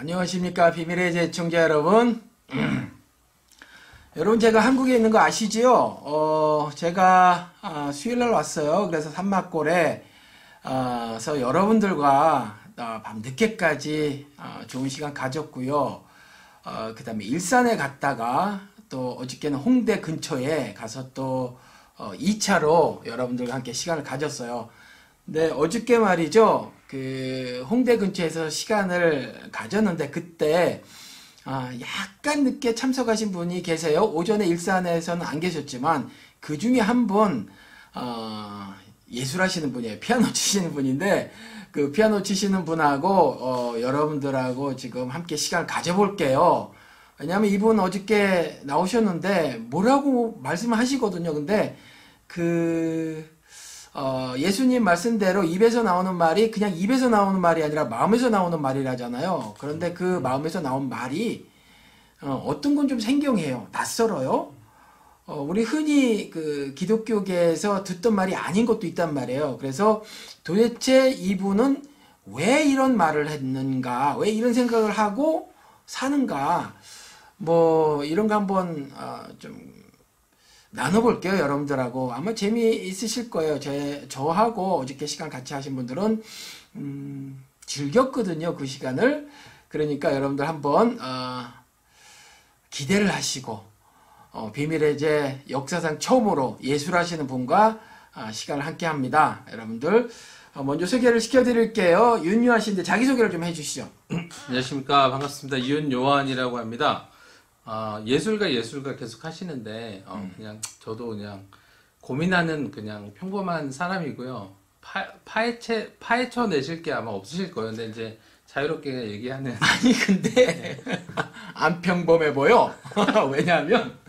안녕하십니까 비밀의 제청자 여러분. 여러분 제가 한국에 있는 거 아시지요? 제가 수요일날 왔어요. 그래서 산막골에 서 여러분들과 밤 늦게까지 좋은 시간 가졌고요. 그 다음에 일산에 갔다가 또 어저께는 홍대 근처에 가서 또 2차로 여러분들과 함께 시간을 가졌어요. 근데 어저께 말이죠. 그 홍대 근처에서 시간을 가졌는데 그때 약간 늦게 참석하신 분이 계세요. 오전에 일산에서는 안 계셨지만 그 중에 한 분 예술하시는 분이에요. 피아노 치시는 분인데 그 피아노 치시는 분하고 여러분들하고 지금 함께 시간을 가져볼게요. 왜냐하면 이분 어저께 나오셨는데 뭐라고 말씀을 하시거든요. 근데 예수님 말씀대로 입에서 나오는 말이 그냥 입에서 나오는 말이 아니라 마음에서 나오는 말이라잖아요. 그런데 그 마음에서 나온 말이 어떤 건 좀 생경해요. 낯설어요. 우리 흔히 그 기독교계에서 듣던 말이 아닌 것도 있단 말이에요. 그래서 도대체 이분은 왜 이런 말을 했는가, 왜 이런 생각을 하고 사는가, 뭐 이런 거 한번 좀 나눠볼게요. 여러분들하고 아마 재미있으실 거예요. 저하고 어저께 시간 같이 하신 분들은 즐겼거든요. 그 시간을. 그러니까 여러분들 한번 기대를 하시고 비밀의 제 역사상 처음으로 예술하시는 분과 시간을 함께 합니다. 여러분들 먼저 소개를 시켜드릴게요. 윤요한 씨인데 자기소개를 좀 해주시죠. 안녕하십니까. 반갑습니다. 윤요한이라고 합니다. 예술가 계속 하시는데 그냥 저도 그냥 고민하는 그냥 평범한 사람이고요. 파헤쳐 내실 게 아마 없으실 거예요. 근데 이제 자유롭게 얘기하는. 아니 근데 안 평범해 보여. 왜냐하면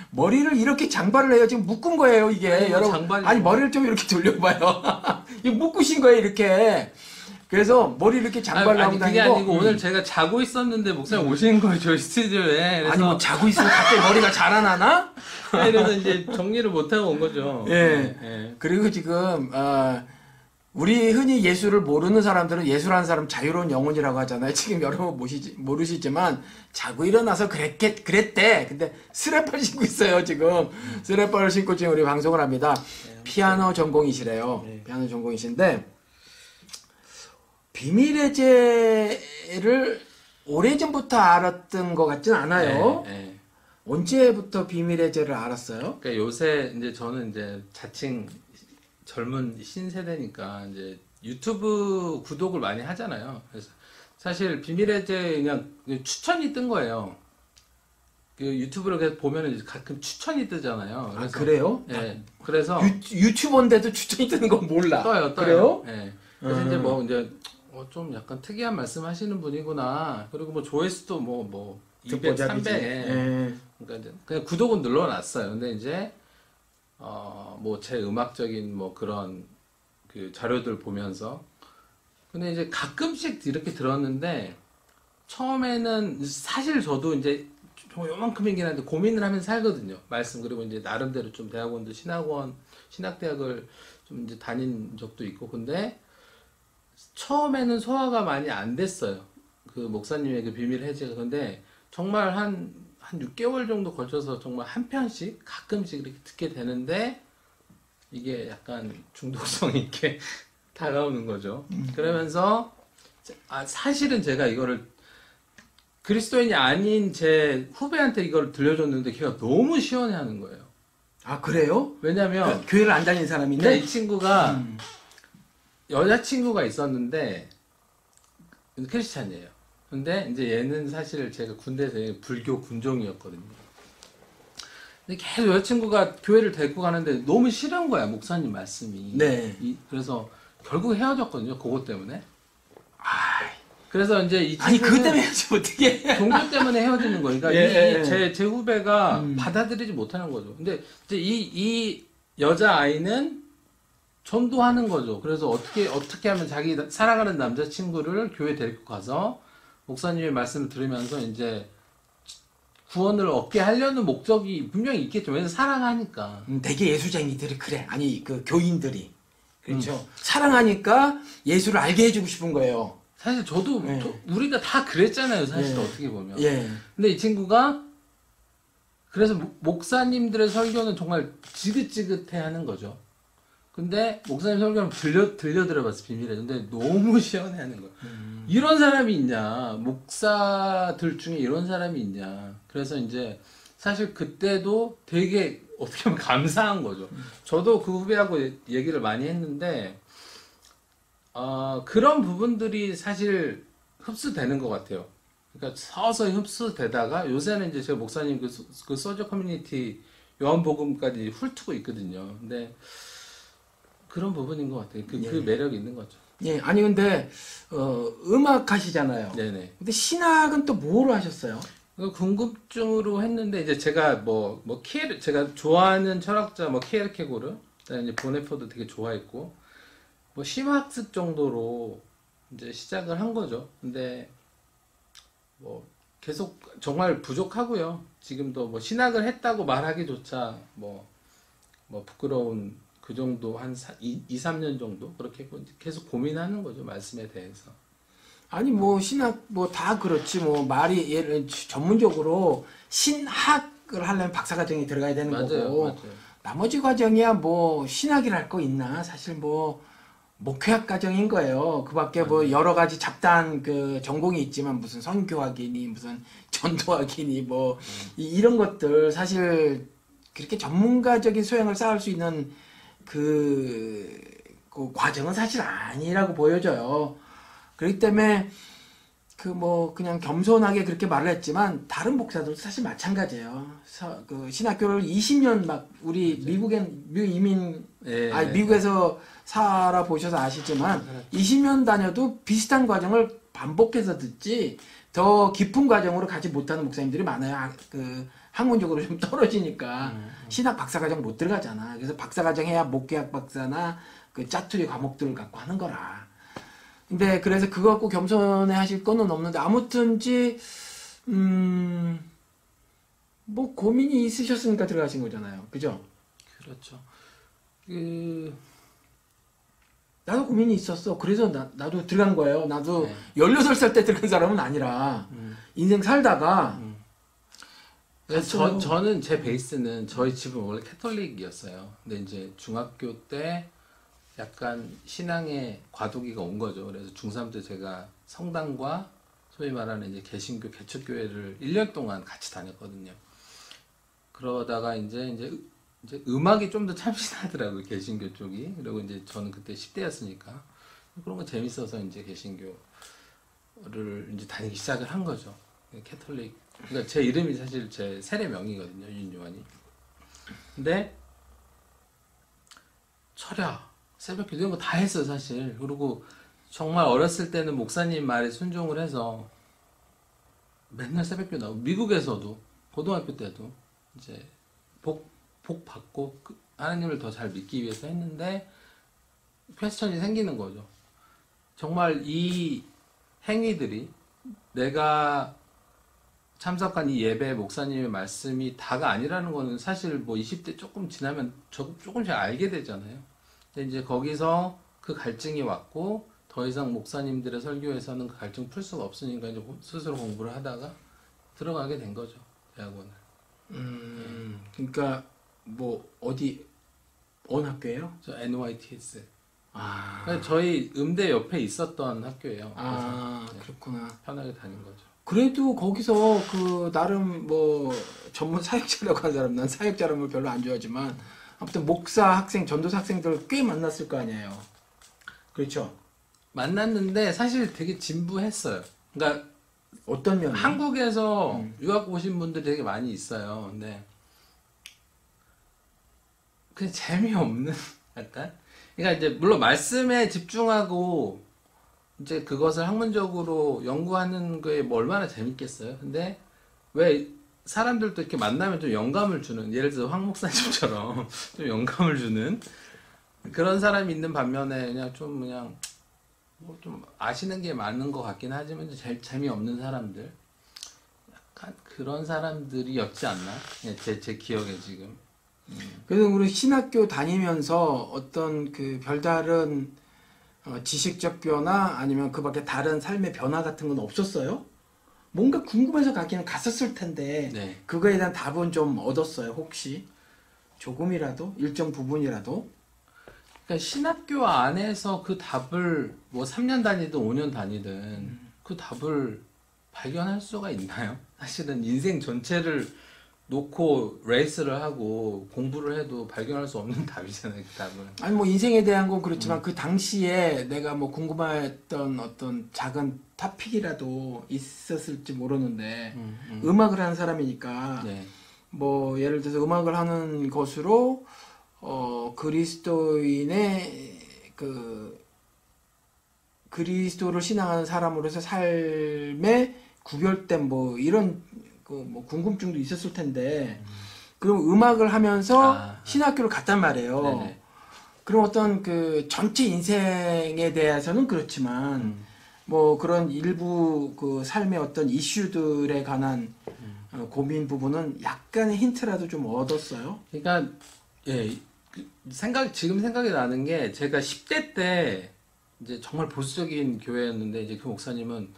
머리를 이렇게 장발을 해요. 지금 묶은 거예요 이게. 아니, 여러분 아니 머리를 좀 이렇게 돌려봐요. 이거 묶으신 거예요 이렇게. 그래서 머리 이렇게 장발로 하고 그게 다니고. 아니고 오늘 제가 자고 있었는데 목사님 오시는 거예요. 저희 스튜디오에. 그래서 아니 뭐 자고 있으면 갑자기 머리가 자라나나? 그래서 이제 정리를 못하고 온 거죠. 예. 예. 그리고 지금 우리 흔히 예술을 모르는 사람들은 예술하는 사람 자유로운 영혼이라고 하잖아요. 지금 여러분 모르시지만 자고 일어나서 그랬대. 근데 스레퍼를 신고 있어요. 지금 스레퍼를 신고 지금 우리 방송을 합니다. 피아노 전공이시래요. 네. 피아노 전공이신데 비밀의 제를 오래전부터 알았던 것 같진 않아요. 네. 언제부터 비밀의 제를 알았어요? 그러니까 요새 이제 저는 이제 자칭 젊은 신세대니까 이제 유튜브 구독을 많이 하잖아요. 그래서 사실 비밀의 제 그냥 추천이 뜬 거예요. 그 유튜브를 계속 보면은 이제 가끔 추천이 뜨잖아요. 그래서, 그래요? 예. 그래서 유튜버인데도 추천이 뜨는 건 몰라. 떠요. 그래요? 예. 그래서 이제 좀 약간 특이한 말씀 하시는 분이구나. 그리고 뭐 조회수도 뭐 200, 300. 예. 그러니까 이제 그냥 구독은 눌러놨어요. 근데 이제 뭐 제 음악적인 뭐 그런 그 자료들 보면서 근데 이제 가끔씩 이렇게 들었는데 처음에는 사실 저도 이제 좀 요만큼이긴 한데 고민을 하면서 살거든요. 말씀 그리고 이제 나름대로 좀 대학원도 신학대학을 좀 이제 다닌 적도 있고 근데 처음에는 소화가 많이 안 됐어요. 그 목사님의 그 비밀 해제가. 근데 정말 한 6개월 정도 걸쳐서 정말 한 편씩 가끔씩 이렇게 듣게 되는데 이게 약간 중독성 있게 다가오는 거죠. 그러면서 사실은 제가 이거를 그리스도인이 아닌 제 후배한테 이걸 들려줬는데 걔가 너무 시원해하는 거예요. 아 그래요? 왜냐면 교회를 안 다니는 사람인데 이 친구가 여자친구가 있었는데 크리스찬이에요. 근데 이제 얘는 사실 제가 군대에서 불교 군종이었거든요. 근데 계속 여자친구가 교회를 데리고 가는데 너무 싫은 거야 목사님 말씀이. 네. 그래서 결국 헤어졌거든요. 그것 때문에. 그래서 이제 이 아니 그것 친구는 때문에 해야지 어떻게? 종교 때문에 헤어지는 거니까 예. 제 후배가 받아들이지 못하는 거죠. 근데 이제 이 여자 아이는 전도하는 거죠. 그래서 어떻게 하면 자기 사랑하는 남자친구를 교회 데리고 가서 목사님의 말씀을 들으면서 이제 구원을 얻게 하려는 목적이 분명히 있겠죠. 왜냐면 사랑하니까. 되게 예술쟁이들이 그래. 아니 그 교인들이 그렇죠. 사랑하니까 예술을 알게 해주고 싶은 거예요. 사실 저도 예. 우리가 다 그랬잖아요. 사실 예. 어떻게 보면. 예. 근데 이 친구가 그래서 목사님들의 설교는 정말 지긋지긋해 하는 거죠. 근데 목사님 설교는 들려 들어봤어 비밀에. 근데 너무 시원해 하는 거야. 이런 사람이 있냐? 목사들 중에 이런 사람이 있냐? 그래서 이제 사실 그때도 되게 어떻게 보면 감사한 거죠. 저도 그 후배하고 얘기를 많이 했는데 그런 부분들이 사실 흡수되는 것 같아요. 그러니까 서서히 흡수되다가 요새는 이제 제가 목사님 그 소저 커뮤니티 요한복음까지 훑고 있거든요. 근데 그런 부분인 것 같아요. 그 매력이 있는 거죠. 예, 아니 근데 음악 하시잖아요. 네네. 근데 신학은 또 뭐로 하셨어요? 궁금증으로 했는데 이제 제가 제가 좋아하는 철학자 키에르케고르, 그다음에 이제 보네포도 되게 좋아했고 심학습 정도로 이제 시작을 한 거죠. 근데 계속 정말 부족하고요. 지금도 신학을 했다고 말하기조차 부끄러운 그 정도 한 2-3년 정도 그렇게 계속 고민하는 거죠. 말씀에 대해서. 아니 신학 다 그렇지 말이 예를 전문적으로 신학을 하려면 박사과정이 들어가야 되는 거고 맞아요. 나머지 과정이야 신학이랄 거 있나 사실 목회학 과정인 거예요. 그밖에 여러 가지 잡다한 그 전공이 있지만 무슨 선교학이니 무슨 전도학이니 이런 것들 사실 그렇게 전문가적인 소양을 쌓을 수 있는 그 과정은 사실 아니라고 보여져요. 그렇기 때문에 그냥 겸손하게 그렇게 말을 했지만 다른 목사들도 사실 마찬가지예요. 그 신학교를 20년 우리 미국에서 살아보셔서 아시지만 20년 다녀도 비슷한 과정을 반복해서 듣지 더 깊은 과정으로 가지 못하는 목사님들이 많아요. 그 학문적으로 좀 떨어지니까 신학 박사과정 못 들어가잖아. 그래서 박사과정 해야 목회학 박사나 그 짜투리 과목들을 갖고 하는 거라. 근데 그래서 그거 갖고 겸손해 하실 거는 없는데 아무튼지 고민이 있으셨으니까 들어가신 거잖아요. 그죠? 그렇죠. 나도 고민이 있었어. 그래서 나도 들어간 거예요. 나도 네. 16살 때 들어간 사람은 아니라 인생 살다가 저는 제 베이스는 저희 집은 원래 캐톨릭이었어요. 근데 이제 중학교 때 약간 신앙의 과도기가 온 거죠. 그래서 중3 때 제가 성당과 소위 말하는 이제 개신교 개척교회를 1년 동안 같이 다녔거든요. 그러다가 이제 음악이 좀 더 참신하더라고요. 개신교 쪽이. 그리고 이제 저는 그때 10대였으니까 그런 거 재밌어서 이제 개신교를 이제 다니기 시작을 한 거죠. 캐톨릭. 그러니까 제 이름이 사실 제 세례명이거든요. 윤요한이. 근데 철야 새벽기도 이런 거 다 했어요, 사실. 그리고 정말 어렸을 때는 목사님 말에 순종을 해서 맨날 새벽기도 나오고 미국에서도 고등학교 때도 이제 복 받고 하나님을 더 잘 믿기 위해서 했는데 퀘스천이 생기는 거죠. 정말 이 행위들이 내가 참석한 이 예배 목사님의 말씀이 다가 아니라는 거는 사실 20대 조금 지나면 조금씩 알게 되잖아요. 근데 이제 거기서 그 갈증이 왔고 더 이상 목사님들의 설교에서는 그 갈증 풀 수가 없으니까 이제 스스로 공부를 하다가 들어가게 된 거죠. 대학원을. 그러니까 어느 학교예요? 저 NYTS. 아. 그러니까 저희 음대 옆에 있었던 학교예요. 그래서 그렇구나. 편하게 다닌 거죠. 그래도 거기서 나름 전문 사역자라고 하는 사람, 난 사역자라는 걸 별로 안 좋아하지만 아무튼 목사 학생, 전도사 학생들 꽤 만났을 거 아니에요. 그렇죠? 만났는데 사실 되게 진부했어요. 그러니까 어떤 면이? 한국에서 유학 오신 분들이 되게 많이 있어요. 근데 그냥 재미없는 약간. 그러니까 이제 물론 말씀에 집중하고 이제 그것을 학문적으로 연구하는 거에 얼마나 재밌겠어요. 근데 왜 사람들도 이렇게 만나면 좀 영감을 주는, 예를 들어서 황 목사님처럼 좀 영감을 주는 그런 사람이 있는 반면에 그냥 좀 아시는 게 많은 것 같긴 하지만 재미없는 사람들, 약간 그런 사람들이었지 않나? 제 기억에 지금. 그래서 우리 신학교 다니면서 어떤 별다른 지식적 변화 아니면 그 밖에 다른 삶의 변화 같은 건 없었어요? 뭔가 궁금해서 가기는 갔었을 텐데 네. 그거에 대한 답은 좀 얻었어요, 혹시? 조금이라도? 일정 부분이라도? 그러니까 신학교 안에서 그 답을 뭐 3년 다니든 5년 다니든 그 답을 발견할 수가 있나요? 사실은 인생 전체를 놓고 레이스를 하고 공부를 해도 발견할 수 없는 답이잖아요, 그 답은. 아니 뭐 인생에 대한 건 그렇지만 그 당시에 내가 뭐 궁금했던 어떤 작은 토픽이라도 있었을지 모르는데 음악을 하는 사람이니까 네. 뭐 예를 들어서 음악을 하는 것으로 그리스도인의 그 그리스도를 신앙하는 사람으로서 삶에 구별된 뭐 이런 그 뭐 궁금증도 있었을 텐데 그럼 음악을 하면서 신학교를 갔단 말이에요. 네네. 그럼 어떤 그 전체 인생에 대해서는 그렇지만 뭐 그런 일부 그 삶의 어떤 이슈들에 관한 고민 부분은 약간의 힌트라도 좀 얻었어요. 그러니까 예, 지금 생각이 나는 게 제가 10대 때 이제 정말 보수적인 교회였는데 이제 그 목사님은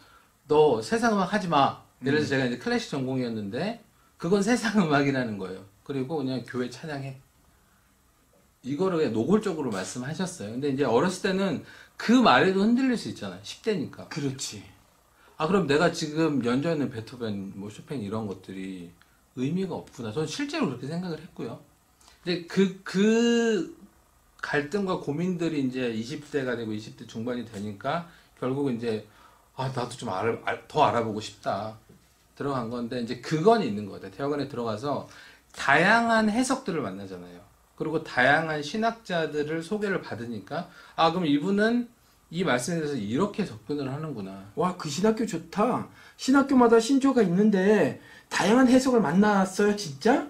너 세상 음악 하지 마. 예를 들어서 제가 이제 클래식 전공이었는데 그건 세상 음악이라는 거예요. 그리고 그냥 교회 찬양해. 이거를 그냥 노골적으로 말씀하셨어요. 근데 이제 어렸을 때는 그 말에도 흔들릴 수 있잖아요. 10대니까. 그렇지. 아, 그럼 내가 지금 연주해 있는 베토벤, 뭐 쇼팽 이런 것들이 의미가 없구나. 저는 실제로 그렇게 생각을 했고요. 근데 그 갈등과 고민들이 이제 20대가 되고 20대 중반이 되니까 결국 이제 나도 좀 더 알아보고 싶다. 들어간 건데 이제 그건 있는 것 같아요. 대학원에 들어가서 다양한 해석들을 만나잖아요. 그리고 다양한 신학자들을 소개를 받으니까 그럼 이분은 이 말씀에 대해서 이렇게 접근을 하는구나. 와, 그 신학교 좋다. 신학교마다 신조가 있는데 다양한 해석을 만났어요, 진짜?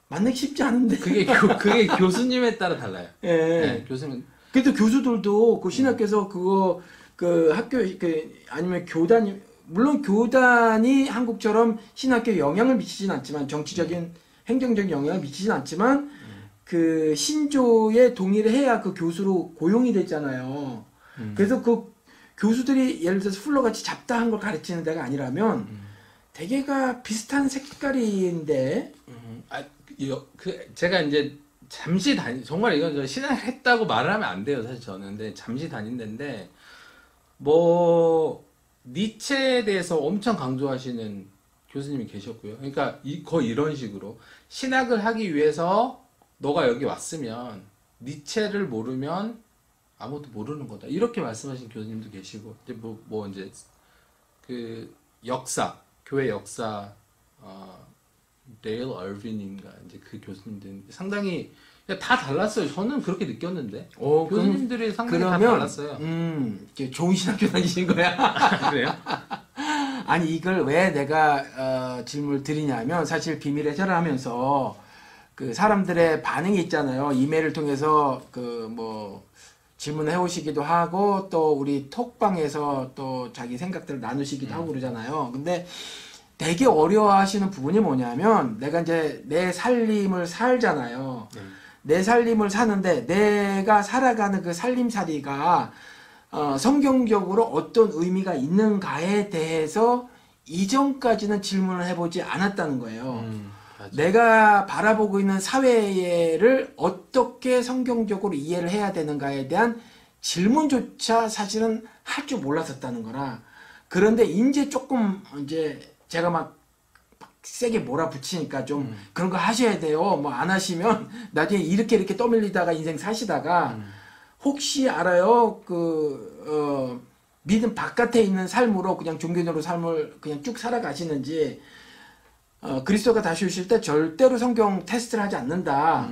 만나기 쉽지 않은데. 그게 교수님에 따라 달라요. 예. 네, 교수님. 그래도 교수들도 그 신학교에서 그거 그 학교 아니면 교단이 물론 교단이 한국처럼 신학교에 영향을 미치진 않지만 정치적인 행정적인 영향을 미치진 않지만 그 신조에 동의를 해야 그 교수로 고용이 됐잖아요. 그래서 그 교수들이 예를 들어서 풀러같이 잡다한 걸 가르치는 데가 아니라면 대개가 비슷한 색깔인데 제가 이제 잠시 정말 이건 신학을 했다고 말을 하면 안 돼요, 사실 저는. 근데 잠시 다닌 데인데 뭐 니체에 대해서 엄청 강조하시는 교수님이 계셨고요. 그러니까 거의 이런 식으로 신학을 하기 위해서 너가 여기 왔으면 니체를 모르면 아무것도 모르는 거다. 이렇게 말씀하신 교수님도 계시고 이제 뭐 이제 그 교회 역사 데일 얼빈인가 이제 그 교수님들 상당히 다 달랐어요. 저는 그렇게 느꼈는데 교수님들이 상당히 다 달랐어요. 좋은 신학교 다니신 거야? 그래요? 아니 이걸 왜 내가 질문을 드리냐면 사실 비밀 해설을 하면서 그 사람들의 반응이 있잖아요. 이메일을 통해서 그 뭐 질문해 오시기도 하고 또 우리 톡방에서 또 자기 생각들을 나누시기도 하고 그러잖아요. 근데 되게 어려워하시는 부분이 뭐냐면 내가 이제 내 살림을 살잖아요. 내 살림을 사는데 내가 살아가는 그 살림살이가 성경적으로 어떤 의미가 있는가에 대해서 이전까지는 질문을 해보지 않았다는 거예요. 내가 바라보고 있는 사회를 어떻게 성경적으로 이해를 해야 되는가에 대한 질문조차 사실은 할 줄 몰랐었다는 거라. 그런데 이제 조금 이제 제가 막 세게 몰아붙이니까 좀 그런 거 하셔야 돼요. 뭐 안 하시면 나중에 이렇게 떠밀리다가 인생 사시다가 혹시 알아요? 믿음 바깥에 있는 삶으로 그냥 종교적으로 삶을 그냥 쭉 살아가시는지 그리스도가 다시 오실 때 절대로 성경 테스트를 하지 않는다.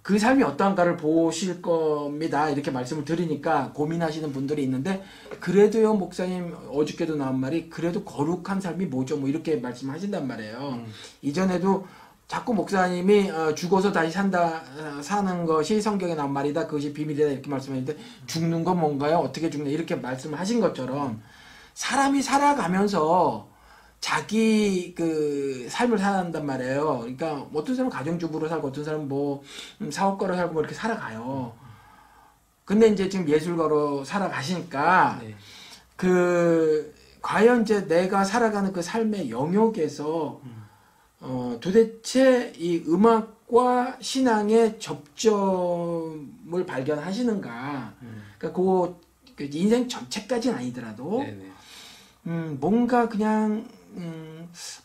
그 삶이 어떠한가를 보실 겁니다. 이렇게 말씀을 드리니까 고민하시는 분들이 있는데 그래도요 목사님 어저께도 나온 말이 그래도 거룩한 삶이 뭐죠? 뭐 이렇게 말씀하신단 말이에요. 이전에도 자꾸 목사님이 죽어서 다시 사는 것이 성경에 나온 말이다. 그것이 비밀이다. 이렇게 말씀하셨는데 죽는 건 뭔가요? 어떻게 죽냐? 이렇게 말씀을 하신 것처럼 사람이 살아가면서 자기 그 삶을 살아간단 말이에요. 그러니까 어떤 사람은 가정주부로 살고 어떤 사람은 뭐 사업가로 살고 뭐 이렇게 살아가요. 근데 이제 지금 예술가로 살아가시니까 네. 과연 이제 내가 살아가는 그 삶의 영역에서 도대체 이 음악과 신앙의 접점을 발견하시는가? 그러니까 그 인생 전체까지는 아니더라도 네네. 뭔가 그냥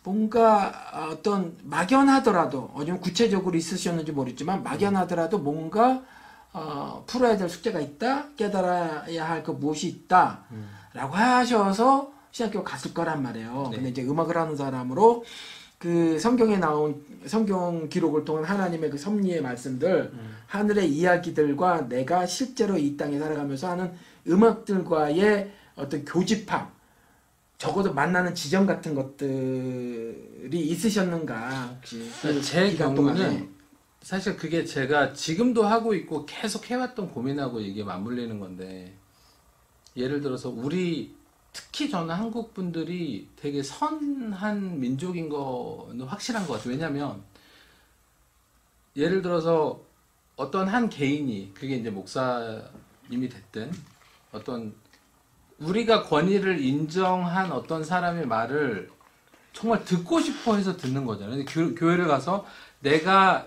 뭔가 어떤 막연하더라도 좀 구체적으로 있으셨는지 모르겠지만 막연하더라도 뭔가 풀어야 될 숙제가 있다, 깨달아야 할 그 무엇이 있다라고 하셔서 신학교 갔을 거란 말이에요. 네. 근데 이제 음악을 하는 사람으로 그 성경에 나온 성경 기록을 통한 하나님의 그 섭리의 말씀들, 하늘의 이야기들과 내가 실제로 이 땅에 살아가면서 하는 음악들과의 어떤 교집합, 적어도 만나는 지점 같은 것들이 있으셨는가 혹시? 제 기간 경우는 동안에? 사실 그게 제가 지금도 하고 있고 계속 해왔던 고민하고 이게 맞물리는 건데, 예를 들어서 특히 저는 한국 분들이 되게 선한 민족인 거는 확실한 것 같아요. 왜냐면 예를 들어서 어떤 한 개인이, 그게 이제 목사님이 됐든 어떤 우리가 권위를 인정한 어떤 사람의 말을 정말 듣고 싶어 해서 듣는 거잖아요. 교회를 가서 내가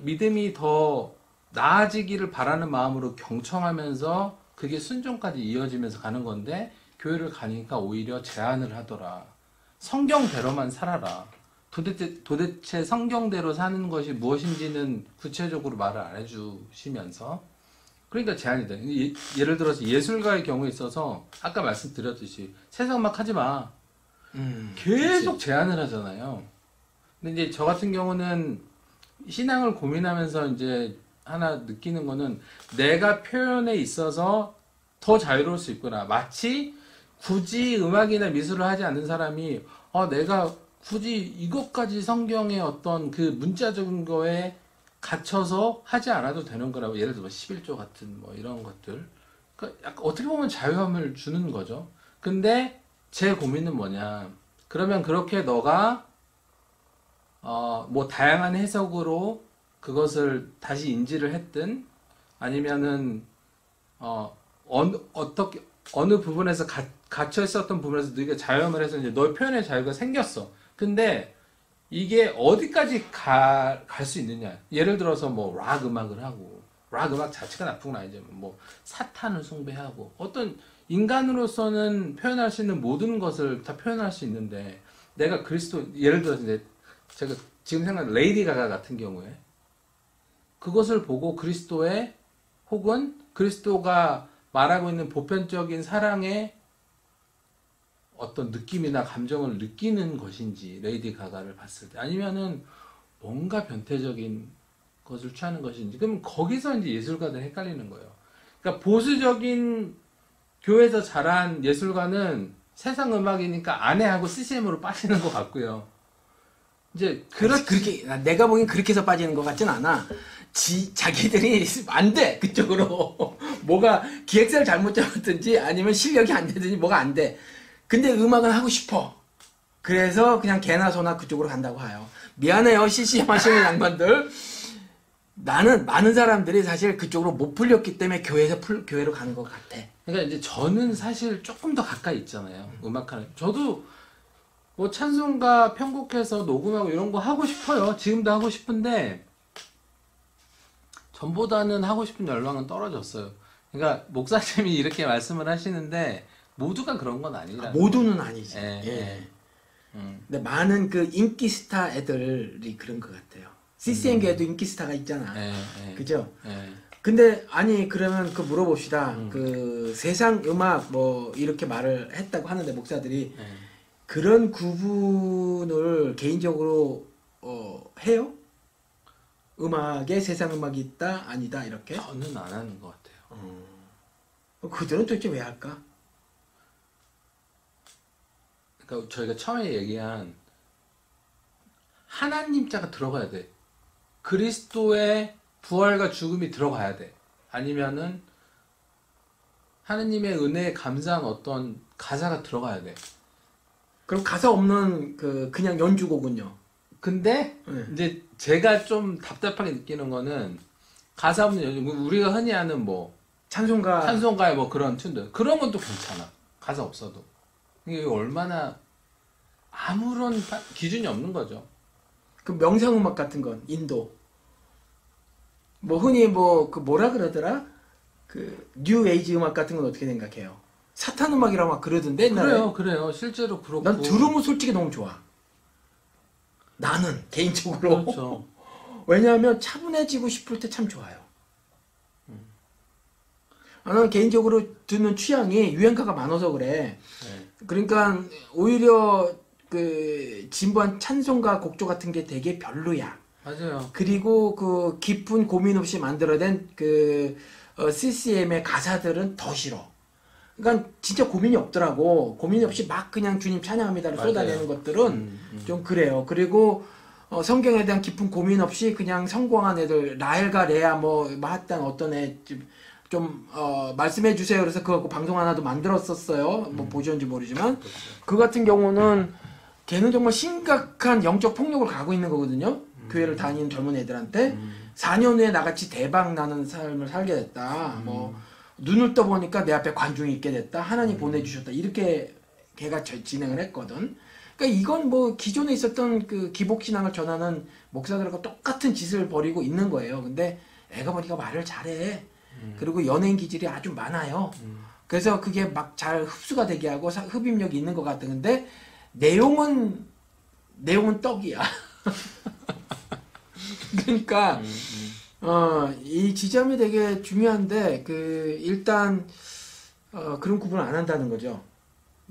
믿음이 더 나아지기를 바라는 마음으로 경청하면서 그게 순종까지 이어지면서 가는 건데, 교회를 가니까 오히려 제안을 하더라. 성경대로만 살아라. 도대체 성경대로 사는 것이 무엇인지는 구체적으로 말을 안 해주시면서, 그러니까 제한이 돼. 예를 들어서 예술가의 경우에 있어서 아까 말씀드렸듯이 세상 음악 하지 마. 계속 제한을 하잖아요. 근데 이제 저 같은 경우는 신앙을 고민하면서 이제 하나 느끼는 거는, 내가 표현에 있어서 더 자유로울 수 있구나. 마치 굳이 음악이나 미술을 하지 않는 사람이 내가 굳이 이것까지 성경의 어떤 그 문자적인 거에 갇혀서 하지 않아도 되는 거라고. 예를 들어 11조 같은 뭐 이런 것들, 그러니까 약간 어떻게 보면 자유함을 주는 거죠. 근데 제 고민은 뭐냐, 그러면 그렇게 너가 뭐 다양한 해석으로 그것을 다시 인지를 했든, 아니면은 어느 부분에서 갇혀 있었던 부분에서 네가 자유함을 해서 이제 너의 표현의 자유가 생겼어. 근데 이게 어디까지 갈 수 있느냐. 예를 들어서 뭐 락 음악을 하고, 락 음악 자체가 나쁜 건 아니지만 뭐 사탄을 숭배하고, 어떤 인간으로서는 표현할 수 있는 모든 것을 다 표현할 수 있는데, 내가 예를 들어서 이제 제가 지금 생각하는 레이디 가가 같은 경우에 그것을 보고 그리스도의, 혹은 그리스도가 말하고 있는 보편적인 사랑의 어떤 느낌이나 감정을 느끼는 것인지, 레이디 가가를 봤을 때, 아니면은 뭔가 변태적인 것을 취하는 것인지, 그럼 거기서 이제 예술가들이 헷갈리는 거예요. 그러니까 보수적인 교회에서 자란 예술가는 세상 음악이니까 아내하고 CCM으로 빠지는 것 같고요. 이제 그렇게 내가 보기엔 그렇게 해서 빠지는 것 같진 않아. 자기들이 안 돼, 그쪽으로. 뭐가 기획사를 잘못 잡았든지 아니면 실력이 안 되든지 뭐가 안 돼. 근데 음악은 하고 싶어. 그래서 그냥 개나 소나 그쪽으로 간다고 해요. 미안해요, CCM 하시는 양반들. 나는 많은 사람들이 사실 그쪽으로 못 풀렸기 때문에 교회로 가는 것 같아. 그러니까 이제 저는 사실 조금 더 가까이 있잖아요. 음악하는. 저도 뭐 찬송가 편곡해서 녹음하고 이런 거 하고 싶어요. 지금도 하고 싶은데 전보다는 하고 싶은 열망은 떨어졌어요. 그러니까 목사님이 이렇게 말씀을 하시는데 모두가 그런 건 아니라. 모두는 아니지. 예, 예. 근데 많은 그 인기 스타 애들이 그런 것 같아요. CCM계에도 인기 스타가 있잖아. 그죠? 근데 아니 그러면 그 물어봅시다. 그 세상 음악 뭐 이렇게 말을 했다고 하는데 목사들이 그런 구분을 개인적으로 해요? 음악에 세상 음악이 있다 아니다 이렇게? 저는 안 하는 것 같아요. 그들은 도대체 왜 할까? 그러니까 저희가 처음에 얘기한 하나님 자가 들어가야 돼. 그리스도의 부활과 죽음이 들어가야 돼. 아니면은 하느님의 은혜에 감사한 어떤 가사가 들어가야 돼. 그럼 가사 없는 그냥 연주곡은요? 근데 이제 제가 좀 답답하게 느끼는 거는 가사 없는 연주, 우리가 흔히 아는 뭐 찬송가의 뭐 그런 튠들 그런 건 또 괜찮아. 가사 없어도. 이게 얼마나 아무런 기준이 없는 거죠. 그 명상음악 같은 건 인도 뭐 흔히 뭐 그 뭐라 그러더라? 그 뉴 에이지 음악 같은 건 어떻게 생각해요? 사탄 음악이라고 막 그러던데 옛날에. 그래요. 실제로 그렇고. 난 들으면 솔직히 너무 좋아. 나는 개인적으로. 그렇죠. 왜냐하면 차분해지고 싶을 때 참 좋아요. 나는 개인적으로 듣는 취향이 유행가가 많아서 그래. 네. 그러니까 오히려 그 진부한 찬송가 곡조 같은 게 되게 별로야. 맞아요. 그리고 그 깊은 고민 없이 만들어낸 그 CCM의 가사들은 더 싫어. 그러니까 진짜 고민이 없더라고. 고민이 없이 막 그냥 주님 찬양합니다를 맞아요. 쏟아내는 것들은 좀 그래요. 그리고 성경에 대한 깊은 고민 없이 그냥 성공한 애들 라헬과 레아 뭐 하여튼 어떤 애 좀 말씀해 주세요. 그래서 그거 방송 하나도 만들었었어요. 뭐 보셨는지 모르지만 그 같은 경우는 걔는 정말 심각한 영적 폭력을 가고 있는 거거든요. 교회를 다니는 젊은 애들한테 4년 후에 나같이 대박 나는 삶을 살게 됐다. 뭐 눈을 떠보니까 내 앞에 관중이 있게 됐다. 하나님 보내주셨다. 이렇게 걔가 진행을 했거든. 그러니까 이건 뭐 기존에 있었던 그 기복신앙을 전하는 목사들과 똑같은 짓을 벌이고 있는 거예요. 근데 애가 보니까 말을 잘해. 그리고 연예인 기질이 아주 많아요. 그래서 그게 막 잘 흡수가 되게 하고 흡입력이 있는 것 같은데 내용은 떡이야. 그러니까 이 지점이 되게 중요한데 그 일단 그런 구분을 안 한다는 거죠.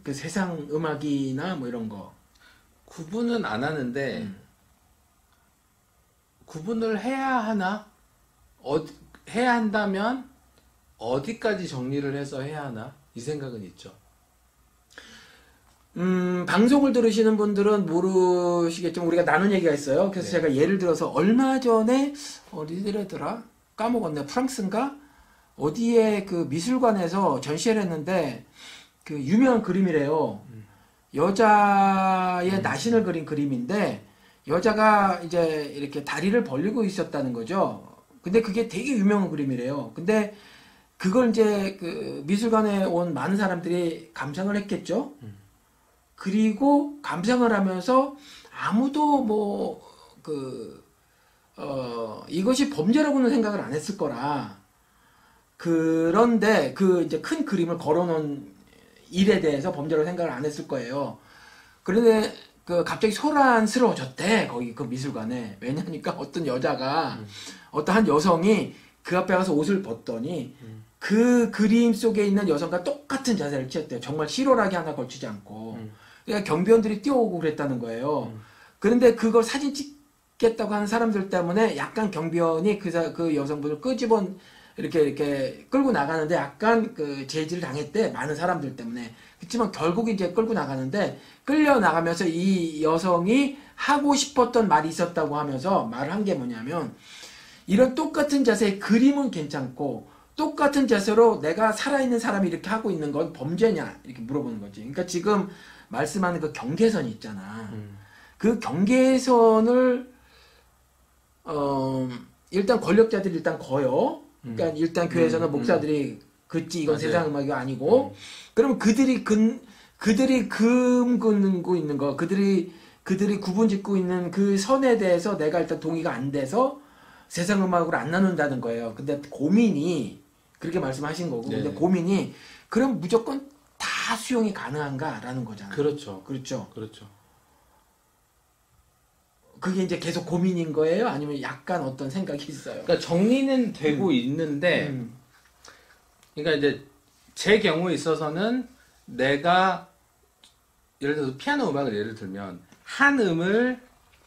그 세상 음악이나 뭐 이런 거 구분은 안 하는데 구분을 해야 하나? 해야 한다면 어디까지 정리를 해서 해야 하나? 이 생각은 있죠. 방송을 들으시는 분들은 모르시겠지만 우리가 나눈 얘기가 있어요. 그래서 네. 제가 예를 들어서 얼마 전에 어디더라? 까먹었네. 프랑스인가? 어디에 그 미술관에서 전시회를 했는데 그 유명한 그림이래요. 여자의 나신을 그린 그림인데 여자가 이제 이렇게 다리를 벌리고 있었다는 거죠. 근데 그게 되게 유명한 그림이래요. 근데 그걸 이제 그 미술관에 온 많은 사람들이 감상을 했겠죠. 그리고 감상을 하면서 아무도 뭐 이것이 범죄라고는 생각을 안 했을 거라. 그런데 그 이제 큰 그림을 걸어놓은 일에 대해서 범죄라고 생각을 안 했을 거예요. 그런데 그 갑자기 소란스러워졌대 거기 그 미술관에. 왜냐니까 어떤 여자가 어떤 한 여성이 그 앞에 가서 옷을 벗더니 그 그림 속에 있는 여성과 똑같은 자세를 취했대요. 정말 실오라기 하나 걸치지 않고. 그러니까 경비원들이 뛰어오고 그랬다는 거예요. 그런데 그걸 사진 찍겠다고 하는 사람들 때문에 약간 경비원이 그 여성분을 이렇게 끌고 나가는데 약간 그 제지를 당했대. 많은 사람들 때문에. 그렇지만 결국 이제 끌고 나가는데 끌려 나가면서 이 여성이 하고 싶었던 말이 있었다고 하면서 말을 한 게 뭐냐면 이런 똑같은 자세의 그림은 괜찮고 똑같은 자세로 내가 살아있는 사람이 이렇게 하고 있는 건 범죄냐 이렇게 물어보는 거지. 그러니까 지금 말씀하는 그 경계선이 있잖아. 그 경계선을 일단 권력자들이 일단 거요. 그러니까 일단 교회에서는 목사들이 긋지 이건 맞아요. 세상 음악이 아니고 그러면 그들이 금긋고 있는 거 그들이 구분 짓고 있는 그 선에 대해서 내가 일단 동의가 안 돼서 세상 음악으로 안 나눈다는 거예요. 근데 고민이 그렇게 말씀하신 거고 네. 근데 고민이 그럼 무조건 다 수용이 가능한가라는 거잖아요. 그렇죠. 그렇죠. 그렇죠. 그게 이제 계속 고민인 거예요? 아니면 약간 어떤 생각이 있어요? 그러니까 정리는 되고 있는데, 그러니까 이제 제 경우에 있어서는 내가 예를 들어서 피아노 음악을 예를 들면 한 음을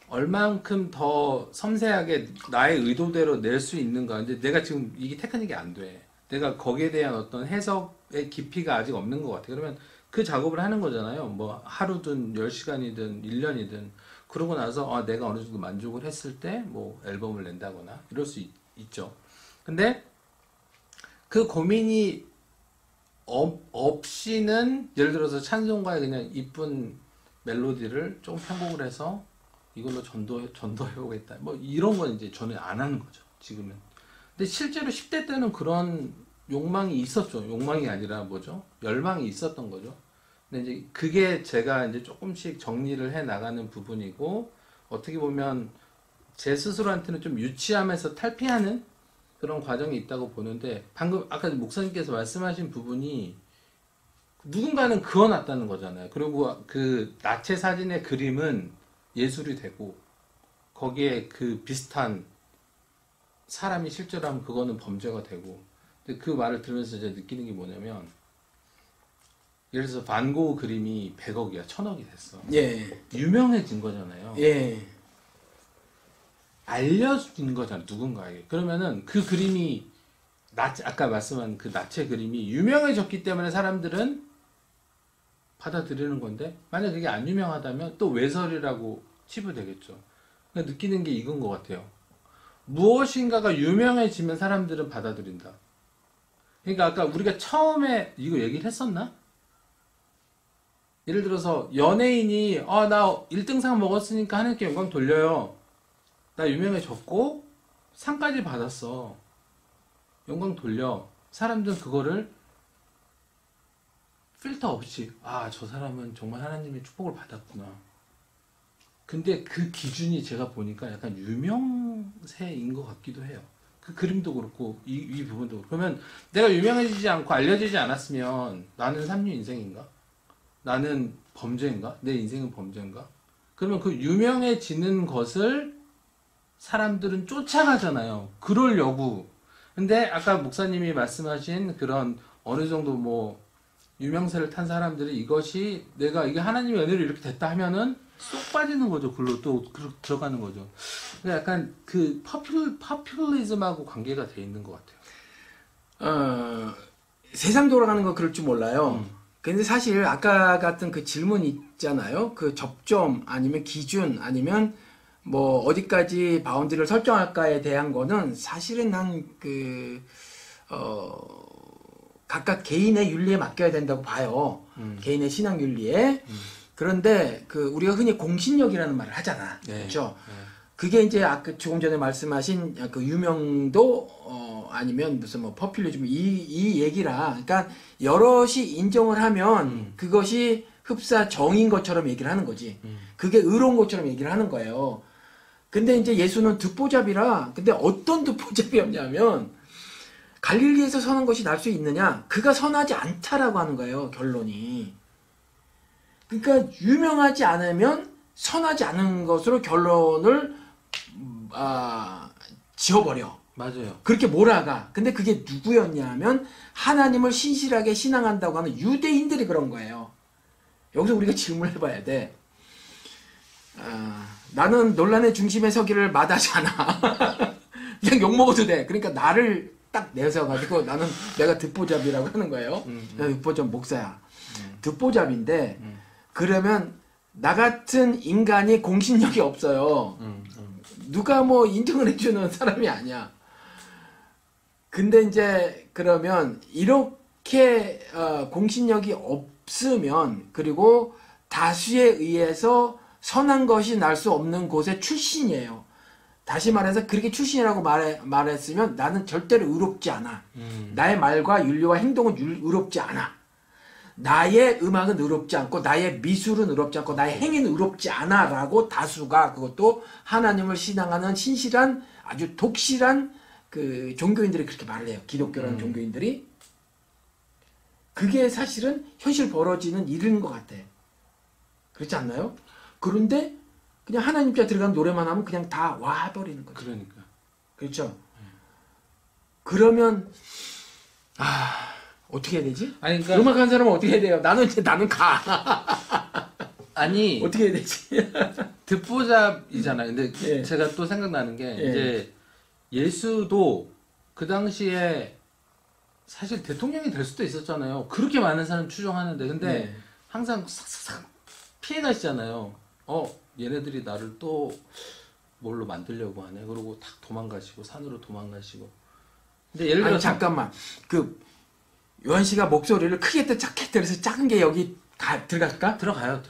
얼만큼 더 섬세하게 나의 의도대로 낼 수 있는가. 근데 내가 지금 이게 테크닉이 안 돼. 내가 거기에 대한 어떤 해석의 깊이가 아직 없는 것 같아. 그러면 그 작업을 하는 거잖아요. 뭐 하루든 10시간이든 1년이든. 그러고 나서 내가 어느 정도 만족을 했을 때 뭐 앨범을 낸다거나 이럴 수 있죠. 근데 그 고민이 없이는 예를 들어서 찬송가에 그냥 이쁜 멜로디를 좀 편곡을 해서 이걸로 전도해보겠다. 뭐 이런 건 이제 저는 안 하는 거죠. 지금은. 근데 실제로 10대 때는 그런 욕망이 있었죠. 욕망이 아니라 뭐죠? 열망이 있었던 거죠. 근데 이제 그게 제가 이제 조금씩 정리를 해 나가는 부분이고, 어떻게 보면 제 스스로한테는 좀 유치하면서 탈피하는 그런 과정이 있다고 보는데, 방금 아까 목사님께서 말씀하신 부분이 누군가는 그어놨다는 거잖아요. 그리고 그 나체 사진의 그림은 예술이 되고, 거기에 그 비슷한 사람이 실제로 하면 그거는 범죄가 되고. 근데 그 말을 들으면서 제가 느끼는 게 뭐냐면, 예를 들어서 반고흐 그림이 100억이야, 1000억이 됐어. 예. 유명해진 거잖아요. 예. 알려진 거잖아, 누군가에게. 그러면은 그 그림이 아까 말씀한 그 나체 그림이 유명해졌기 때문에 사람들은 받아들이는 건데, 만약 그게 안 유명하다면 또 외설이라고 치부되겠죠. 그러니까 느끼는 게 이건 것 같아요. 무엇인가가 유명해지면 사람들은 받아들인다. 그러니까 아까 우리가 처음에 이거 얘기를 했었나? 예를 들어서 연예인이 나 1등상 먹었으니까 하나님께 영광 돌려요. 나 유명해졌고 상까지 받았어. 영광 돌려. 사람들은 그거를 필터 없이 저 사람은 정말 하나님의 축복을 받았구나. 근데 그 기준이 제가 보니까 약간 유명세인 것 같기도 해요. 그 그림도 그렇고 이 부분도 그렇고. 그러면 내가 유명해지지 않고 알려지지 않았으면 나는 삼류 인생인가? 나는 범죄인가? 내 인생은 범죄인가? 그러면 그 유명해지는 것을 사람들은 쫓아가잖아요. 그러려고. 근데 아까 목사님이 말씀하신 그런 어느 정도 뭐 유명세를 탄 사람들이 이게 하나님의 은혜로 이렇게 됐다 하면은 쏙 빠지는 거죠. 글로 또 들어가는 거죠. 그러니까 약간 그 파퓰리즘하고 관계가 돼 있는 것 같아요. 세상 돌아가는 거 그럴 줄 몰라요. 근데 사실 아까 같은 그 질문 있잖아요. 그 접점 아니면 기준 아니면 뭐 어디까지 바운드를 설정할까에 대한 거는 사실은 각각 개인의 윤리에 맡겨야 된다고 봐요. 개인의 신앙 윤리에. 그런데 우리가 흔히 공신력이라는 말을 하잖아. 네. 그렇죠? 네. 그게 이제 아까 조금 전에 말씀하신 그 유명도 아니면 무슨 뭐 퍼퓰리즘 이 얘기라. 그러니까 여럿이 인정을 하면 그것이 흡사 정인 것처럼 얘기를 하는 거지. 그게 의로운 것처럼 얘기를 하는 거예요. 근데 이제 예수는 듣보잡이라. 근데 어떤 듣보잡이었냐면 갈릴리에서 선한 것이 날 수 있느냐? 그가 선하지 않다라고 하는 거예요. 결론이. 그러니까 유명하지 않으면 선하지 않은 것으로 결론을 지어버려. 맞아요. 그렇게 몰아가. 근데 그게 누구였냐면 하나님을 신실하게 신앙한다고 하는 유대인들이 그런 거예요. 여기서 우리가 질문을 해봐야 돼. 나는 논란의 중심에 서기를 마다하지 않아. 그냥 욕먹어도 돼. 그러니까 나를 딱 내세워가지고 내가 듣보잡이라고 하는 거예요. 듣보잡 목사야. 듣보잡인데 그러면 나 같은 인간이 공신력이 없어요. 누가 뭐 인정을 해주는 사람이 아니야. 근데 이제 그러면 이렇게 공신력이 없으면 그리고 다수에 의해서 선한 것이 날 수 없는 곳의 출신이에요. 다시 말해서 그렇게 출신이라고 말했으면 나는 절대로 의롭지 않아. 나의 말과 윤리와 행동은 의롭지 않아. 나의 음악은 의롭지 않고 나의 미술은 의롭지 않고 나의 행위는 의롭지 않아 라고 다수가 그것도 하나님을 신앙하는 신실한 아주 독실한 그 종교인들이 그렇게 말을 해요. 기독교라는 종교인들이. 그게 사실은 현실 벌어지는 일인 것 같아. 그렇지 않나요? 그런데 그냥 하나님 자 들어가는 노래만 하면 그냥 다 와버리는 거죠. 그러니까. 그렇죠? 그러면 어떻게 해야 되지? 아니, 그러니까 음악하는 사람은 어떻게 해야 돼요? 나는 가. 아니 어떻게 해야 되지? 듣보잡이잖아요. 근데 예. 제가 또 생각나는 게 예. 이제 예수도 그 당시에 사실 대통령이 될 수도 있었잖아요. 그렇게 많은 사람 추종하는데 근데 네. 항상 싹싹 피해 가시잖아요. 얘네들이 나를 또 뭘로 만들려고 하네. 그러고 탁 도망가시고 산으로 도망가시고. 근데 예를 들어서 잠깐만. 요한 씨가 목소리를 크게 때 작게 때려서 작은 게 여기 들어갈까? 들어가요.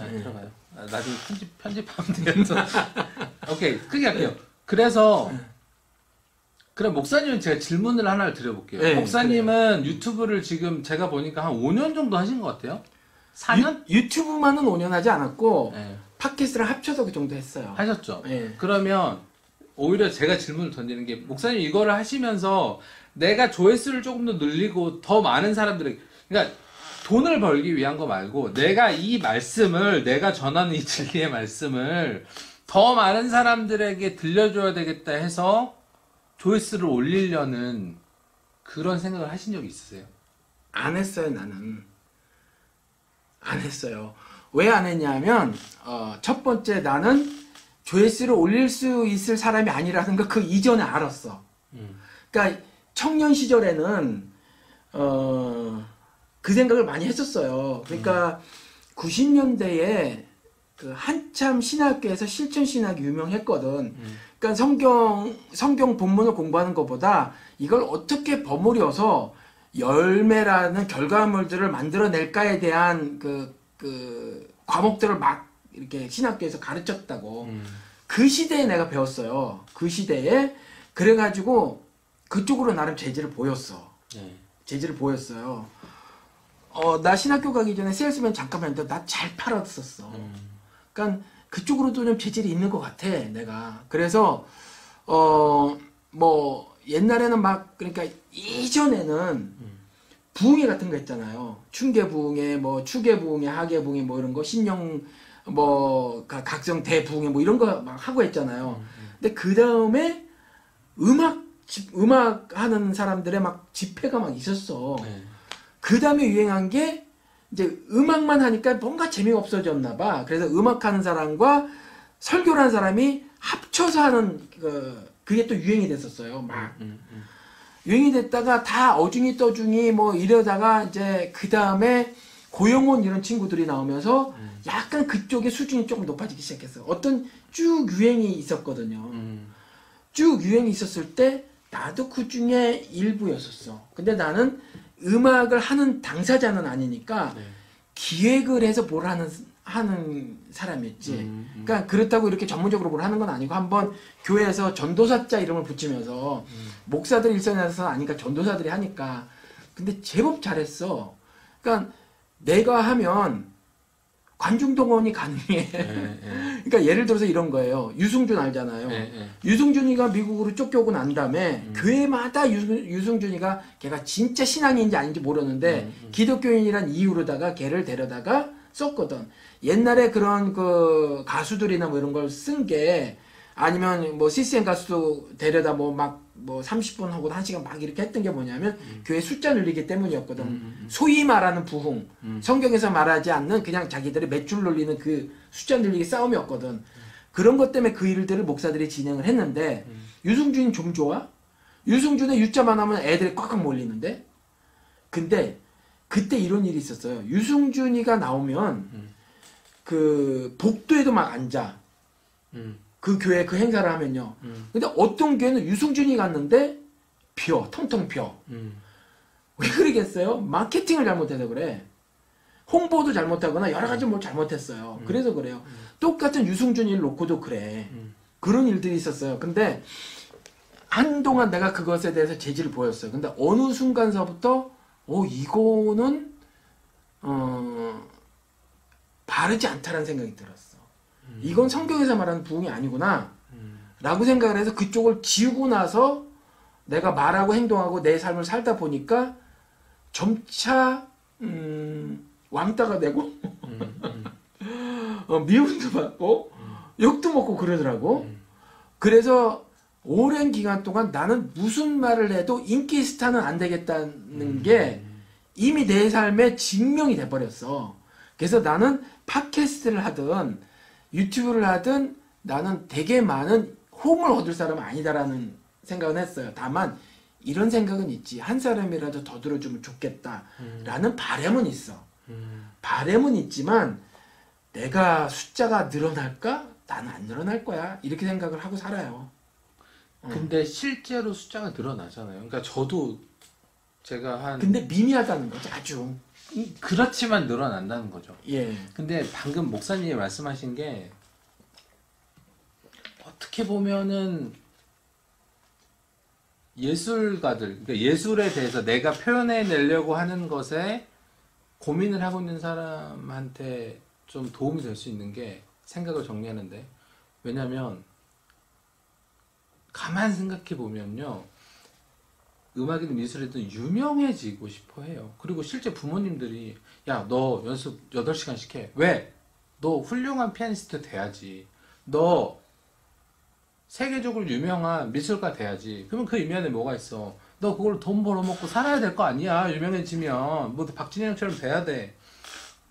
예. 들어가요. 나중에 편집하면 되겠어. 오케이, 크게 할게요. 그래서 그럼 목사님은 제가 질문을 하나를 드려볼게요. 네, 목사님은 유튜브를 지금 제가 보니까 한 5년 정도 하신 것 같아요? 4년? 유튜브만은 5년 하지 않았고 네. 팟캐스트랑 합쳐서 그 정도 했어요. 하셨죠? 네. 그러면 오히려 제가 질문을 던지는 게 목사님 이거를 하시면서 내가 조회수를 조금 더 늘리고 더 많은 사람들에게 그러니까 돈을 벌기 위한 거 말고 내가 이 말씀을 내가 전하는 이 진리의 말씀을 더 많은 사람들에게 들려줘야 되겠다 해서 조회수를 올리려는 그런 생각을 하신 적이 있으세요? 안 했어요, 나는. 안 했어요. 왜 안 했냐면 첫 번째 나는 조회수를 올릴 수 있을 사람이 아니라는 걸 그 이전에 알았어. 그러니까 청년 시절에는 그 생각을 많이 했었어요. 그러니까 90년대에 그 한참 신학교에서 실천 신학이 유명했거든. 그러니까 성경 본문을 공부하는 것보다 이걸 어떻게 버무려서 열매라는 결과물들을 만들어낼까에 대한 그 과목들을 막 이렇게 신학교에서 가르쳤다고. 그 시대에 내가 배웠어요. 그 시대에. 그래가지고 그쪽으로 나름 재질을 보였어. 네. 재질을 보였어요. 나 신학교 가기 전에 세일스맨 잠깐만 했는데 나 잘 팔았었어. 그러니까 그쪽으로도 좀 재질이 있는 것 같아, 내가. 그래서 뭐 옛날에는 막 그러니까 이전에는 부흥회 같은 거 했잖아요. 춘계 부흥회, 뭐 추계 부흥회, 하계 부흥회 뭐 이런 거 신령 뭐 각성 대부흥회 뭐 이런 거 막 하고 했잖아요. 근데 그 다음에 음악 하는 사람들의 막 집회가 막 있었어. 네. 그 다음에 유행한 게 이제 음악만 하니까 뭔가 재미가 없어졌나 봐. 그래서 음악하는 사람과 설교를 하는 사람이 합쳐서 하는 그게 또 유행이 됐었어요. 막 유행이 됐다가 다 어중이 떠중이 뭐 이러다가 이제 그 다음에 고영원 이런 친구들이 나오면서 약간 그쪽의 수준이 조금 높아지기 시작했어요. 어떤 쭉 유행이 있었거든요. 쭉 유행이 있었을 때 나도 그 중에 일부였었어. 근데 나는 음악을 하는 당사자는 아니니까 네. 기획을 해서 뭘 하는 사람이었지. 그러니까 그렇다고 이렇게 전문적으로 뭘 하는 건 아니고 한번 교회에서 전도사자 이름을 붙이면서 목사들 일선에서 아니까 전도사들이 하니까 근데 제법 잘했어. 그러니까 내가 하면 관중 동원이 가능해. 그러니까 예를 들어서 이런 거예요. 유승준 알잖아요. 유승준이가 미국으로 쫓겨오고 난 다음에 교회마다 유승준이가 걔가 진짜 신앙인지 아닌지 모르는데 기독교인이란 이유로다가 걔를 데려다가 썼거든. 옛날에 그런 그 가수들이나 뭐 이런 걸 쓴 게 아니면 뭐 CCM 가수도 데려다 뭐 막 뭐 30분 하고 1시간 막 이렇게 했던 게 뭐냐면 교회 숫자 늘리기 때문이었거든. 소위 말하는 부흥. 성경에서 말하지 않는 그냥 자기들이 맷줄 늘리는 그 숫자 늘리기 싸움이었거든. 그런 것 때문에 그 일들을 목사들이 진행을 했는데 유승준이 좀 좋아? 유승준의 유자만 하면 애들이 꽉꽉 몰리는데 근데 그때 이런 일이 있었어요. 유승준이가 나오면 그 복도에도 막 앉아. 그 교회 그 행사를 하면요. 근데 어떤 교회는 유승준이 갔는데 비어, 텅텅 비어. 왜 그러겠어요? 마케팅을 잘못해서 그래. 홍보도 잘못하거나 여러 가지 뭘 잘못했어요. 그래서 그래요. 똑같은 유승준이를 놓고도 그래. 그런 일들이 있었어요. 근데 한동안 내가 그것에 대해서 재질을 보였어요. 근데 어느 순간서부터 이거는 바르지 않다라는 생각이 들었어. 이건 성경에서 말하는 부흥이 아니구나 라고 생각을 해서 그쪽을 지우고 나서 내가 말하고 행동하고 내 삶을 살다 보니까 점차 왕따가 되고 미움도 받고 욕도 먹고 그러더라고. 그래서 오랜 기간 동안 나는 무슨 말을 해도 인기 스타는 안 되겠다는 게 이미 내 삶에 증명이 돼버렸어. 그래서 나는 팟캐스트를 하든 유튜브를 하든 나는 되게 많은 호응을 얻을 사람은 아니다라는 생각은 했어요. 다만 이런 생각은 있지. 한 사람이라도 더 들어주면 좋겠다라는 바람은 있어. 바람은 있지만 내가 숫자가 늘어날까? 나는 안 늘어날 거야. 이렇게 생각을 하고 살아요. 근데 실제로 숫자가 늘어나잖아요. 그러니까 저도 제가 근데 미미하다는 거지 아주. 그렇지만 늘어난다는 거죠. 예. 근데 방금 목사님이 말씀하신 게 어떻게 보면은 예술가들, 그러니까 예술에 대해서 내가 표현해내려고 하는 것에 고민을 하고 있는 사람한테 좀 도움이 될 수 있는 게 생각을 정리하는데, 왜냐면 가만 생각해 보면요, 음악이든 미술이든 유명해지고 싶어 해요. 그리고 실제 부모님들이 야, 너 연습 8시간씩 해. 왜? 너 훌륭한 피아니스트 돼야지. 너 세계적으로 유명한 미술가 돼야지. 그러면 그 이면에 뭐가 있어? 너 그걸로 돈 벌어먹고 살아야 될 거 아니야. 유명해지면 뭐 박진영처럼 돼야 돼.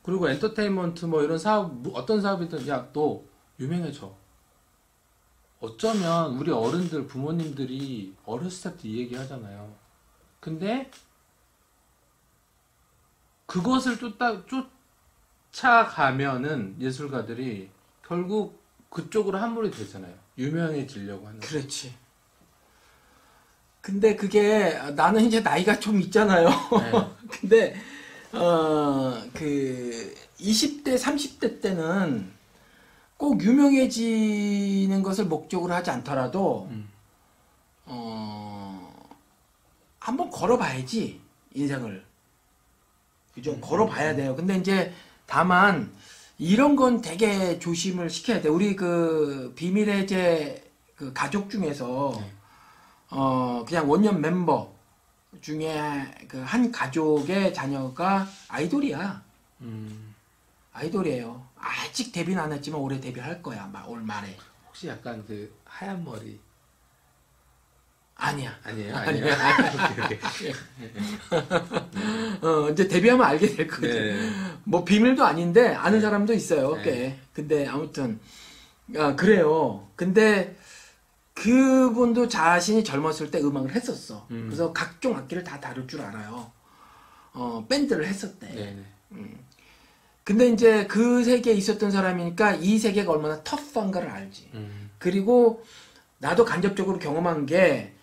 그리고 엔터테인먼트 뭐 이런 사업, 어떤 사업이든 야, 너 유명해져. 어쩌면 우리 어른들, 부모님들이 어렸을 때부터 이 얘기 하잖아요. 근데 그것을 쫓아가면은 예술가들이 결국 그쪽으로 함몰이 되잖아요. 유명해지려고 하는. 그렇지. 근데 그게 나는 이제 나이가 좀 있잖아요. 네. 근데 그 20대, 30대 때는 꼭 유명해지는 것을 목적으로 하지 않더라도 한번 걸어봐야지 인생을. 그죠? 걸어봐야 돼요. 근데 이제 다만 이런 건 되게 조심을 시켜야 돼. 우리 그 비밀의 제 그 가족 중에서 그냥 원년 멤버 중에 그 한 가족의 자녀가 아이돌이야. 아이돌이에요. 아직 데뷔는 안 했지만 올해 데뷔할 거야. 올 말에. 혹시 약간 그 하얀 머리. 아니야. 아니에요? 아니야. 오케이. 이제 데뷔하면 알게 될 거거든. 네. 뭐 비밀도 아닌데 아는 네. 사람도 있어요. 네. 꽤. 근데 아무튼 그래요. 근데 그분도 자신이 젊었을 때 음악을 했었어. 그래서 각종 악기를 다 다룰 줄 알아요. 밴드를 했었대. 네네. 근데 이제 그 세계에 있었던 사람이니까 이 세계가 얼마나 터프한가를 알지. 그리고 나도 간접적으로 경험한 게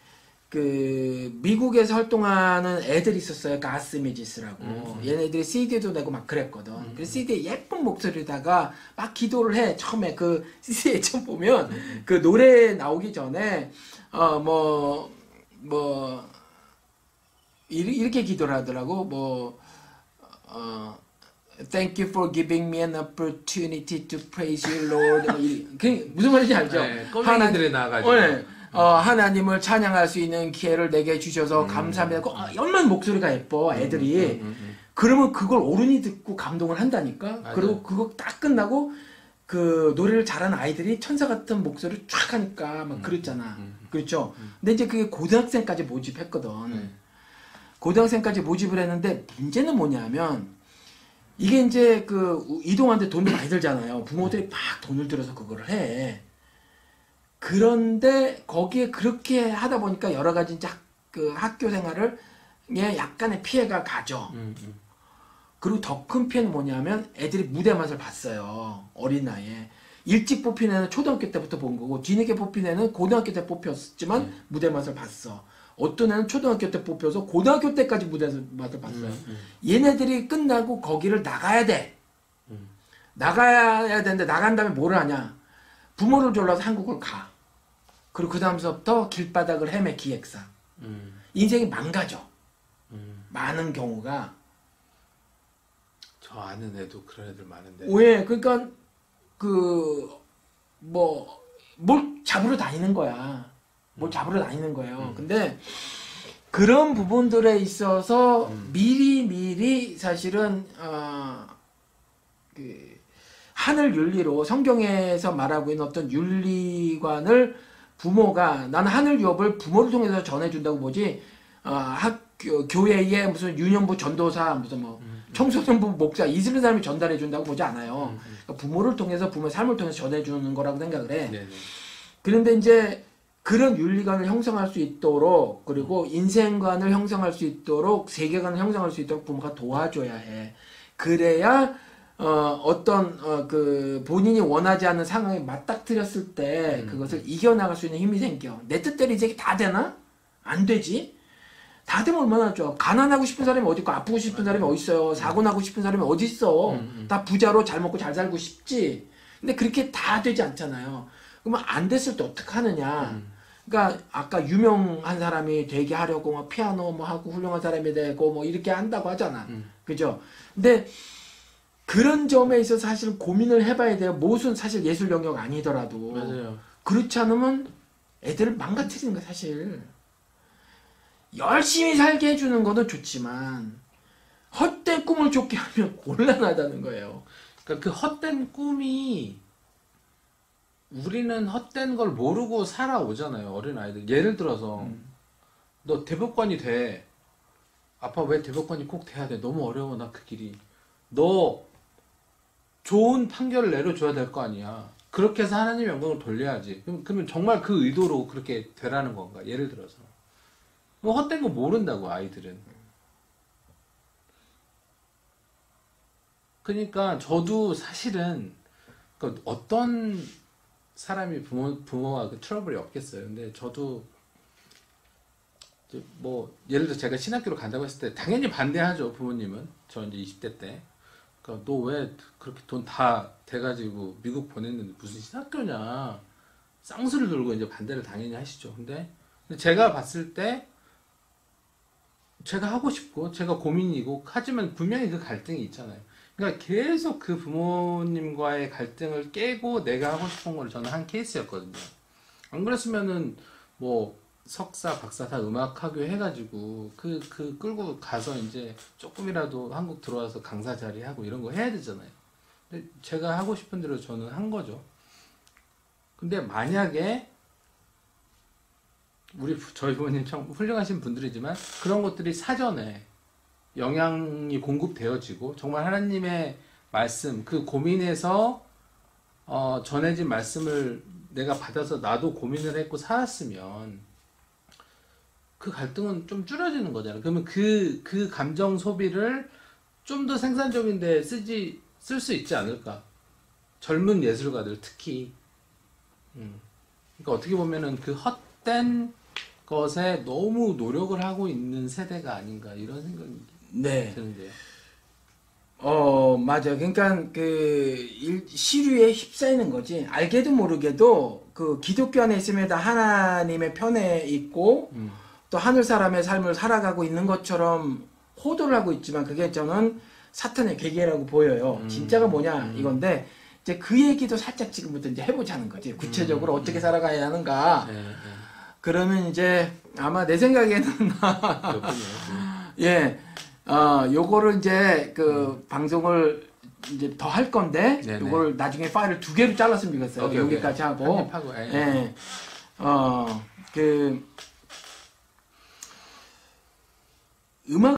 그 미국에서 활동하는 애들이 있었어요. 가스미지스라고. 얘네들이 CD도 내고 막 그랬거든. 그 CD에 예쁜 목소리에다가 막 기도를 해. 처음에 그 CD에 처음 보면 그 노래 나오기 전에 이렇게 기도를 하더라고. Thank you for giving me an opportunity to praise you, Lord. 그 무슨 말인지 알죠? 네, 껌맹이들이 나와가지고. 네. 하나님을 찬양할 수 있는 기회를 내게 주셔서 감사합니다. 얼마나 목소리가 예뻐, 애들이. 그러면 그걸 어른이 듣고 감동을 한다니까? 맞아요. 그리고 그거 딱 끝나고 그 노래를 잘하는 아이들이 천사 같은 목소리를 쫙 하니까 막 그랬잖아. 그렇죠? 근데 이제 그게 고등학생까지 모집했거든. 고등학생까지 모집을 했는데 문제는 뭐냐면 이게 이제 그 이동하는데 돈도 많이 들잖아요. 부모들이 막 돈을 들여서 그거를 해. 그런데 거기에 그렇게 하다 보니까 여러 가지 이제 그 학교 생활을 약간의 피해가 가죠. 그리고 더 큰 피해는 뭐냐면 애들이 무대 맛을 봤어요. 어린 나이에. 일찍 뽑힌 애는 초등학교 때부터 본 거고 뒤늦게 뽑힌 애는 고등학교 때 뽑혔지만 무대 맛을 봤어. 어떤 애는 초등학교 때 뽑혀서 고등학교 때까지 무대 맛을 봤어요. 얘네들이 끝나고 거기를 나가야 돼. 나가야 되는데 나간 다음에 뭐를 하냐. 부모를 졸라서 한국을 가. 그리고 그 다음서부터 길바닥을 헤매 기획사. 인생이 망가져. 많은 경우가. 저 아는 애도 그런 애들 많은데. 왜? 그러니까 뭘 잡으러 다니는 거야. 뭘 잡으러 다니는 거예요. 근데 그런 부분들에 있어서 미리 사실은 하늘 윤리로 성경에서 말하고 있는 어떤 윤리관을 부모가 나는 하늘 유업을 부모를 통해서 전해준다고 보지 교회에 무슨 유년부 전도사 무슨 청소년부 목사 이스라엘 사람이 전달해준다고 보지 않아요. 그러니까 부모를 통해서 부모의 삶을 통해서 전해주는 거라고 생각을 해. 네네. 그런데 이제 그런 윤리관을 형성할 수 있도록 그리고 인생관을 형성할 수 있도록 세계관을 형성할 수 있도록 부모가 도와줘야 해. 그래야 그 본인이 원하지 않는 상황에 맞닥뜨렸을 때 그것을 이겨나갈 수 있는 힘이 생겨. 내 뜻대로 이제 다 되나? 안 되지. 다 되면 얼마나 좋아. 가난하고 싶은 사람이 어디 있고 아프고 싶은 사람이 어디 있어요. 사고 나고 싶은 사람이 어디 있어. 다 부자로 잘 먹고 잘 살고 싶지. 근데 그렇게 다 되지 않잖아요. 그러면 안 됐을 때 어떡하느냐. 그러니까 아까 유명한 사람이 되게 하려고 뭐 피아노 뭐 하고 훌륭한 사람이 되고 뭐 이렇게 한다고 하잖아. 그죠? 근데 그런 점에 있어서 사실 고민을 해봐야 돼요. 무슨 사실 예술 영역 아니더라도. 맞아요. 그렇지 않으면 애들을 망가뜨리는 거야, 사실. 열심히 살게 해주는 거는 좋지만, 헛된 꿈을 쫓게 하면 곤란하다는 거예요. 그러니까 그 헛된 꿈이 우리는 헛된 걸 모르고 살아오잖아요. 어린아이들. 예를 들어서 너 대법관이 돼. 아빠 왜 대법관이 꼭 돼야 돼? 너무 어려워 나 그 길이. 너 좋은 판결을 내려줘야 될 거 아니야. 그렇게 해서 하나님의 영광을 돌려야지. 그러면 정말 그 의도로 그렇게 되라는 건가? 예를 들어서. 뭐 헛된 거 모른다고 아이들은. 그러니까 저도 사실은 그 어떤 사람이 부모와 그 트러블이 없겠어요. 근데 저도 뭐 예를 들어 제가 신학교로 간다고 했을 때 당연히 반대하죠. 부모님은. 저 이제 20대 때. 그러니까 너 왜 그렇게 돈 다 돼가지고 미국 보냈는데 무슨 신학교냐. 쌍수를 들고 이제 반대를 당연히 하시죠. 근데 제가 봤을 때 제가 하고 싶고 제가 고민이고 하지만 분명히 그 갈등이 있잖아요. 그러니까 계속 그 부모님과의 갈등을 깨고 내가 하고 싶은 걸 저는 한 케이스였거든요. 안 그랬으면은 뭐 석사, 박사 다 음악학교 해가지고 그 끌고 가서 이제 조금이라도 한국 들어와서 강사 자리 하고 이런 거 해야 되잖아요. 근데 제가 하고 싶은 대로 저는 한 거죠. 근데 만약에 저희 부모님 참 훌륭하신 분들이지만 그런 것들이 사전에 영향이 공급되어지고 정말 하나님의 말씀 그 고민에서 전해진 말씀을 내가 받아서 나도 고민을 했고 살았으면 그 갈등은 좀 줄어지는 거잖아요. 그러면 그 감정 소비를 좀 더 생산적인 데 쓸 수 있지 않을까. 젊은 예술가들 특히. 그러니까 어떻게 보면은 그 헛된 것에 너무 노력을 하고 있는 세대가 아닌가 이런 생각이 네. 드는데요. 맞아. 그러니까 시류에 휩싸이는 거지. 알게도 모르게도 그 기독교 안에 있음에도 하나님의 편에 있고 또 하늘 사람의 삶을 살아가고 있는 것처럼 호도를 하고 있지만 그게 저는 사탄의 계계라고 보여요. 진짜가 뭐냐 이건데 이제 그 얘기도 살짝 지금부터 이제 해보자는 거지. 구체적으로 어떻게 살아가야 하는가. 그러면 이제 아마 내 생각에는 예, 요거를 이제 그 방송을 이제 더 할 건데 네네. 요거를 나중에 파일을 2개로 잘랐으면 좋겠어요. 오케이, 여기까지 하고. 편집하고, 예. 그 음악